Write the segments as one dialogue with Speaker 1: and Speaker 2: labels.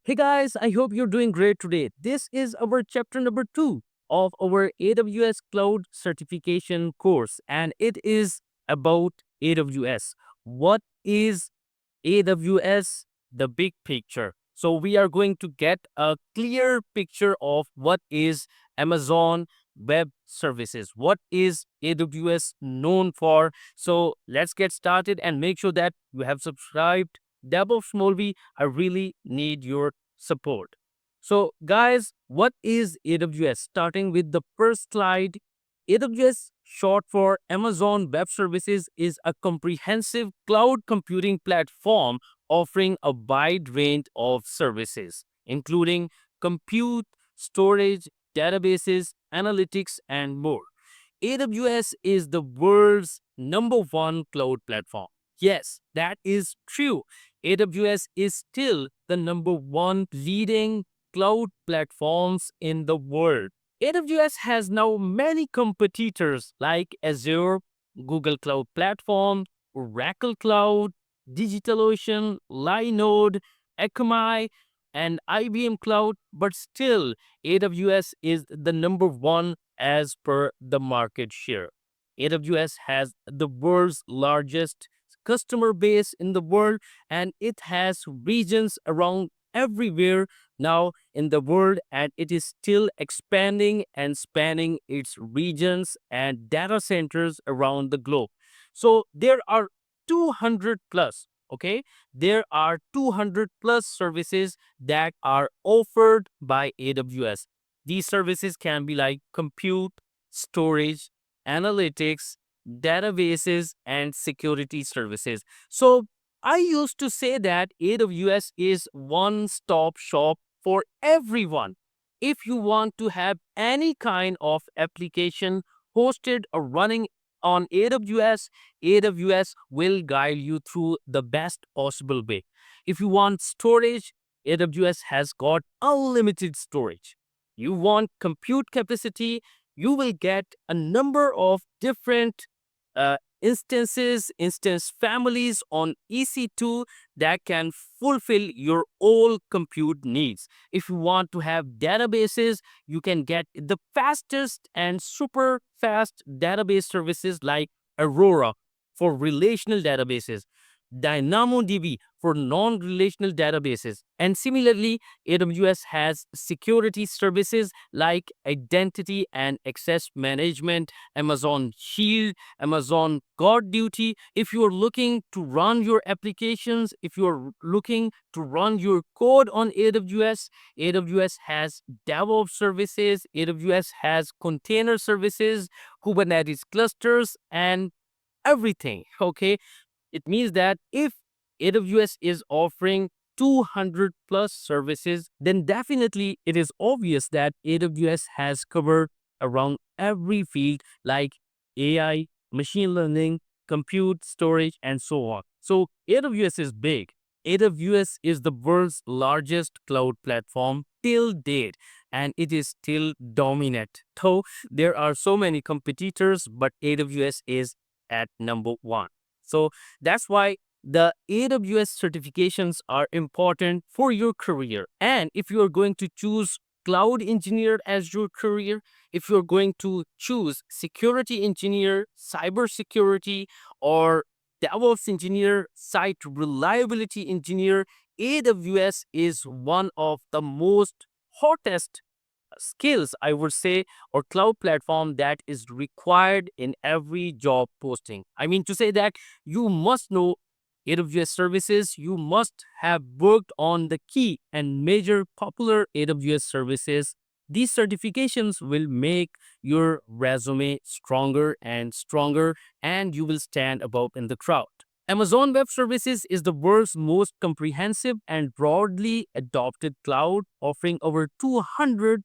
Speaker 1: Hey guys, I hope you're doing great today. This is our chapter number 2 of our AWS Cloud Certification course, and it is about AWS. What is AWS? The big picture. So, we are going to get a clear picture of what is Amazon Web Services. What is AWS known for? So, let's get started and make sure that you have subscribed DevOps Molvi. I really need your support. So, guys, what is AWS? Starting with the first slide, AWS, short for Amazon Web Services, is a comprehensive cloud computing platform offering a wide range of services, including compute, storage, databases, analytics, and more. AWS is the world's number one cloud platform. Yes, that is true. AWS is still the number one leading cloud platforms in the world. AWS has now many competitors like Azure, Google Cloud Platform, Oracle Cloud, DigitalOcean, Linode, Akamai, and IBM Cloud, but still AWS is the number one as per the market share. AWS has the world's largest customer base in the world, and it has regions around everywhere now in the world, and it is still expanding and spanning its regions and data centers around the globe. So there are 200 plus, okay? There are 200 plus services that are offered by AWS. These services can be like compute, storage, analytics, databases, and security services. So I used to say that AWS is one stop shop for everyone. If you want to have any kind of application hosted or running on AWS, AWS will guide you through the best possible way. If you want storage, AWS has got unlimited storage. You want compute capacity, you will get a number of different instance families on EC2 that can fulfill your all compute needs. If you want to have databases, you can get the fastest and super fast database services like Aurora for relational databases, DynamoDB for non-relational databases. And similarly, AWS has security services like identity and access management, Amazon Shield, Amazon Guard Duty. If you are looking to run your applications, if you are looking to run your code on AWS, AWS has DevOps services, AWS has container services, Kubernetes clusters, and everything. Okay, it means that if AWS is offering 200 plus services, then definitely it is obvious that AWS has covered around every field like AI, machine learning, compute, storage, and so on. So AWS is big. AWS is the world's largest cloud platform till date, and it is still dominant. Though there are so many competitors, but AWS is at number one. So that's why the AWS certifications are important for your career. And if you are going to choose cloud engineer as your career, if you're going to choose security engineer, cyber security, or DevOps engineer, site reliability engineer, AWS is one of the most hottest skills, I would say, or cloud platform that is required in every job posting. I mean to say that you must know AWS services, you must have worked on the key and major popular AWS services. These certifications will make your resume stronger and stronger, and you will stand above in the crowd. Amazon Web Services is the world's most comprehensive and broadly adopted cloud, offering over 200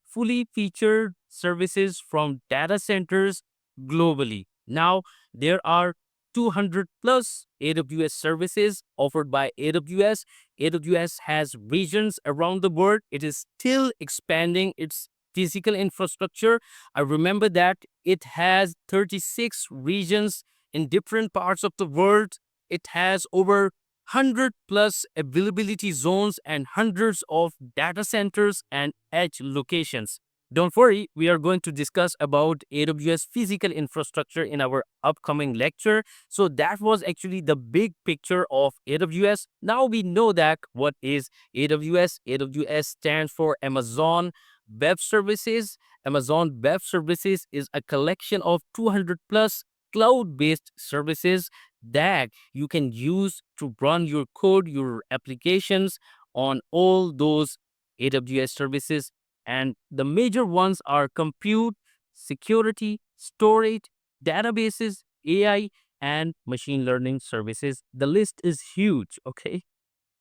Speaker 1: fully featured services from data centers globally. Now, there are 200 plus AWS services offered by AWS. AWS has regions around the world. It is still expanding its physical infrastructure. I remember that it has 36 regions in different parts of the world. It has over 100 plus availability zones, and hundreds of data centers and edge locations. Don't worry, we are going to discuss about AWS physical infrastructure in our upcoming lecture. So that was actually the big picture of AWS. Now we know that what is AWS. AWS stands for Amazon Web Services. Amazon Web Services is a collection of 200 plus cloud-based services that you can use to run your code, your applications on all those AWS services. And the major ones are compute, security, storage, databases, AI, and machine learning services. The list is huge, okay?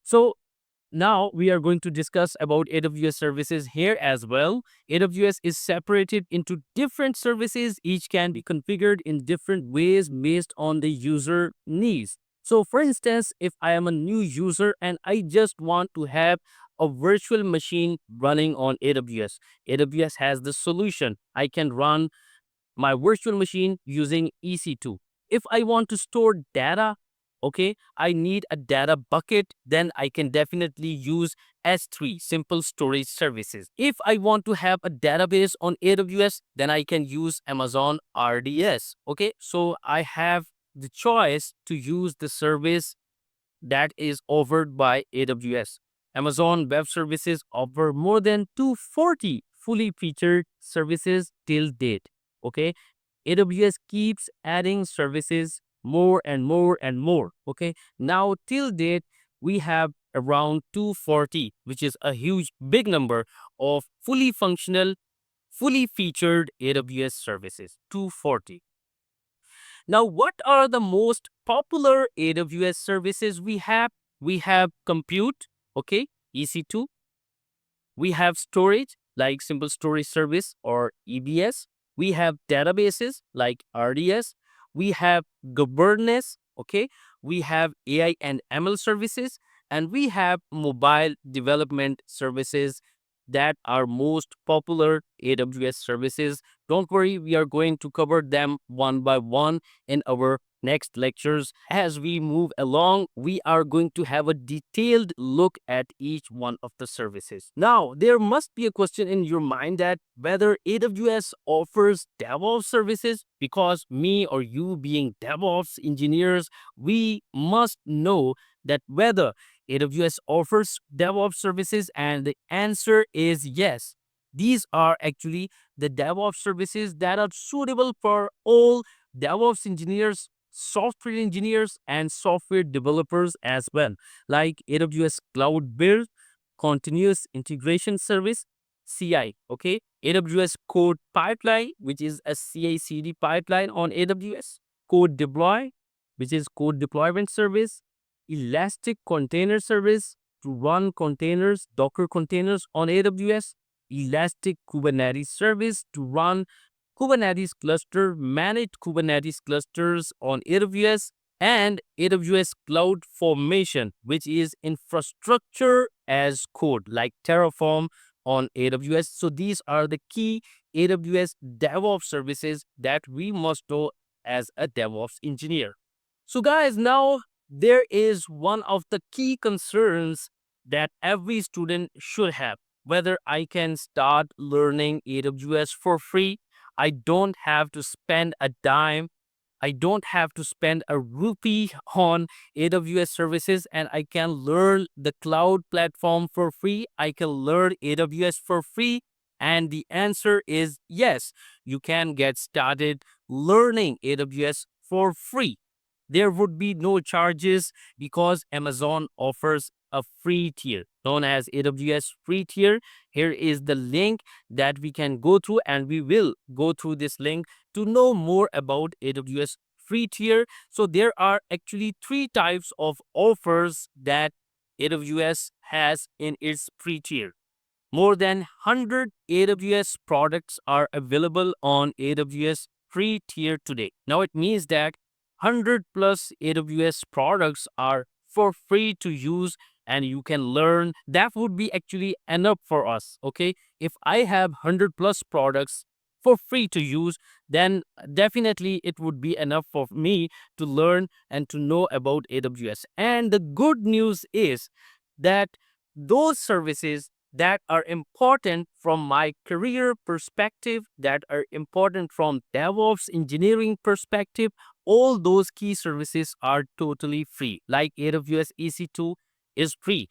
Speaker 1: So now we are going to discuss about AWS services here as well. AWS is separated into different services. Each can be configured in different ways based on the user needs. So for instance, if I am a new user and I just want to have a virtual machine running on AWS, AWS has the solution. I can run my virtual machine using EC2. If I want to store data, okay, I need a data bucket, then I can definitely use S3, Simple Storage Services. If I want to have a database on AWS, then I can use Amazon RDS. Okay, so I have the choice to use the service that is offered by AWS. Amazon Web Services offer more than 240 fully featured services till date. Okay, AWS keeps adding services more and more and more. Okay, now till date we have around 240, which is a huge big number of fully functional, fully featured AWS services. 240. Now, what are the most popular AWS services we have? We have compute, okay, EC2. We have storage, like Simple Storage Service or EBS. We have databases like RDS. We have governance, okay. We have AI and ML services. And we have mobile development services that are most popular AWS services. Don't worry, we are going to cover them one by one in our next lectures. As we move along, we are going to have a detailed look at each one of the services. Now, there must be a question in your mind that whether AWS offers DevOps services, because me or you being DevOps engineers, we must know that whether AWS offers DevOps services, and the answer is yes. These are actually the DevOps services that are suitable for all DevOps engineers, software engineers, and software developers as well, like AWS Cloud Build, Continuous Integration Service, CI, okay? AWS Code Pipeline, which is a CI/CD pipeline on AWS, Code Deploy, which is Code Deployment Service, Elastic Container Service to run containers, Docker containers on AWS, Elastic Kubernetes Service to run Kubernetes cluster, managed Kubernetes clusters on AWS, and AWS Cloud Formation, which is infrastructure as code like Terraform on AWS. So these are the key AWS DevOps services that we must know as a DevOps engineer. So guys, now there is one of the key concerns that every student should have. Whether I can start learning AWS for free, I don't have to spend a dime. I don't have to spend a rupee on AWS services, and I can learn the cloud platform for free. I can learn AWS for free. And the answer is yes, you can get started learning AWS for free. There would be no charges because Amazon offers a free tier known as AWS Free Tier. Here is the link that we can go through, and we will go through this link to know more about AWS Free Tier. So there are actually three types of offers that AWS has in its free tier. More than 100 AWS products are available on AWS Free Tier today. Now it means that 100 plus AWS products are for free to use, and you can learn. That would be actually enough for us, okay? If I have 100 plus products for free to use, then definitely it would be enough for me to learn and to know about AWS. And the good news is that those services that are important from my career perspective, that are important from DevOps engineering perspective, all those key services are totally free. Like AWS EC2 is free.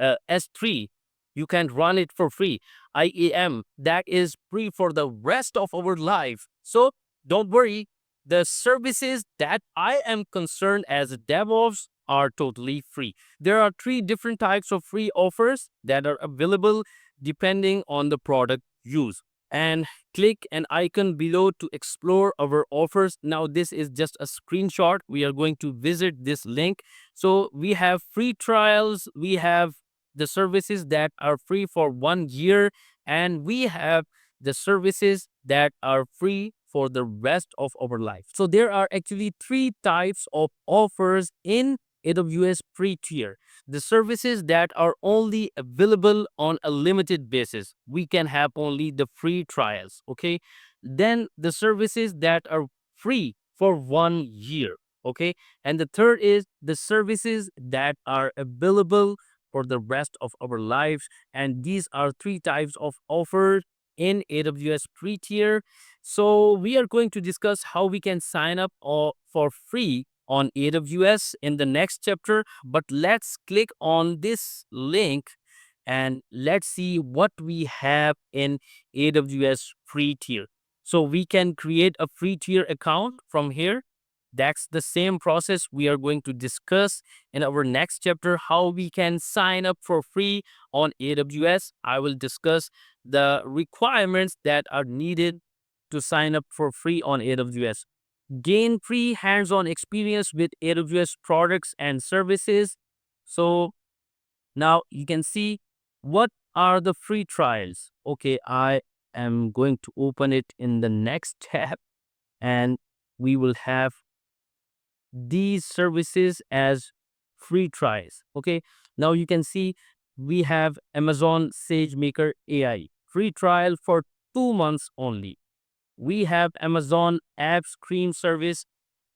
Speaker 1: S3, you can run it for free. IAM, that is free for the rest of our life. So don't worry, the services that I am concerned as a DevOps are totally free. There are three different types of free offers that are available depending on the product used. And click an icon below to explore our offers. Now, this is just a screenshot. We are going to visit this link. So, we have free trials, we have the services that are free for 1 year, and we have the services that are free for the rest of our life. So, there are actually three types of offers in AWS Free Tier. The services that are only available on a limited basis. We can have only the free trials, okay? Then the services that are free for 1 year, okay? And the third is the services that are available for the rest of our lives. And these are three types of offers in AWS Free Tier. So we are going to discuss how we can sign up for free on AWS in the next chapter, but let's click on this link and let's see what we have in AWS free tier. So we can create a free tier account from here. That's the same process we are going to discuss in our next chapter, how we can sign up for free on AWS. I will discuss the requirements that are needed to sign up for free on AWS. Gain free hands-on experience with AWS products and services. So now you can see what are the free trials. Okay, I am going to open it in the next tab, and we will have these services as free trials. Okay, now you can see we have Amazon SageMaker AI free trial for 2 months only. We have Amazon App Stream Service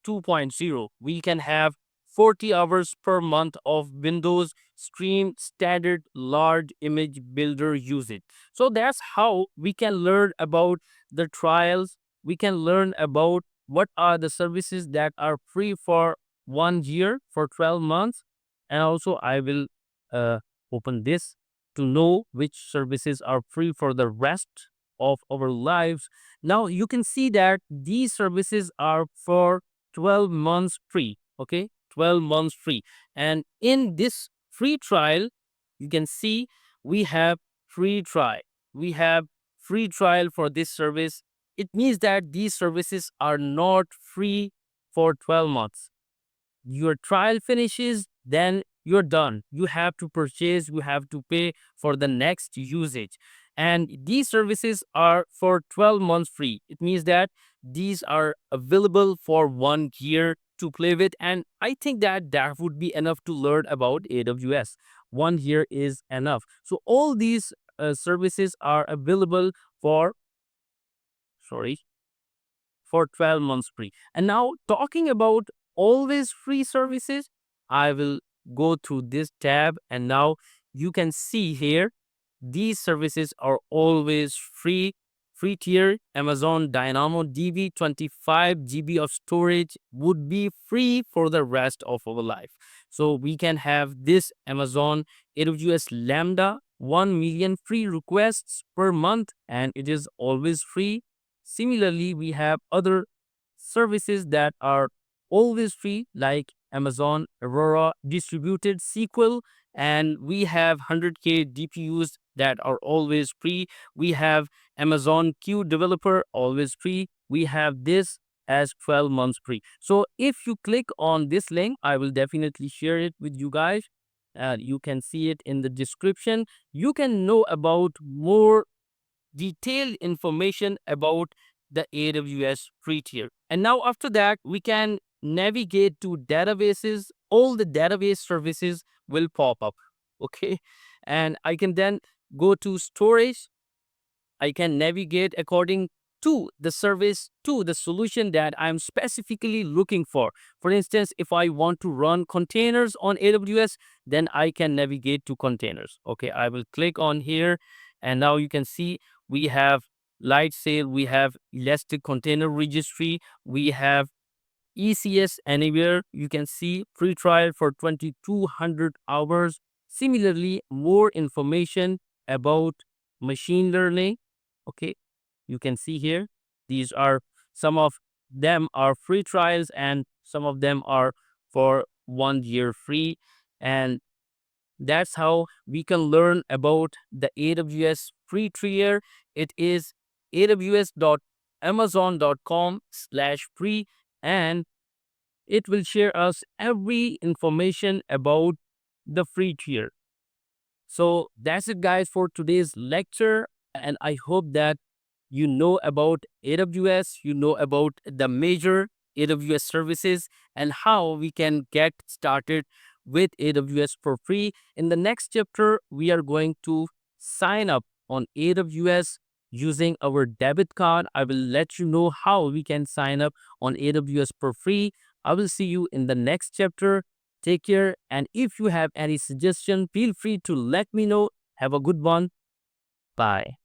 Speaker 1: 2.0. We can have 40 hours per month of Windows Stream Standard Large Image Builder usage. So that's how we can learn about the trials. We can learn about what are the services that are free for 1 year, for 12 months. And also I will uh, open this to know which services are free for the rest of our lives. Now you can see that these services are for 12 months free. Okay, 12 months free. And in this free trial, you can see we have free trial. We have free trial for this service. It means that these services are not free for 12 months. Your trial finishes, then you're done. You have to purchase, you have to pay for the next usage. And these services are for 12 months free. It means that these are available for 1 year to play with. And I think that that would be enough to learn about AWS. 1 year is enough. So all these services are available for, sorry, for 12 months free. And now talking about always free services, I will go through this tab, and now you can see here these services are always free. Free tier Amazon Dynamo DB 25 GB of storage would be free for the rest of our life. So we can have this Amazon AWS Lambda 1 million free requests per month, and it is always free. Similarly, we have other services that are always free, like Amazon Aurora Distributed SQL, and we have 100K DPUs that are always free. We have Amazon Q Developer, always free. We have this as 12 months free. So if you click on this link, I will definitely share it with you guys. You can see it in the description. You can know about more detailed information about the AWS free tier. And now after that, we can navigate to databases. All the database services will pop up. Okay. And I can then go to storage. I can navigate according to the service, to the solution that I'm specifically looking for. For instance, if I want to run containers on AWS, then I can navigate to containers. Okay, I will click on here, and now you can see we have light sail, we have elastic container registry, we have ECS anywhere. You can see free trial for 2200 hours. Similarly, more information about machine learning. Okay, you can see here. These are some of them are free trials, and some of them are for 1 year free. And that's how we can learn about the AWS free tier. It is aws.amazon.com/free, and it will share us every information about the free tier. So that's it, guys, for today's lecture. And I hope that you know about AWS, you know about the major AWS services, and how we can get started with AWS for free. In the next chapter, we are going to sign up on AWS using our debit card. I will let you know how we can sign up on AWS for free. I will see you in the next chapter. Take care. And if you have any suggestion, feel free to let me know. Have a good one. Bye.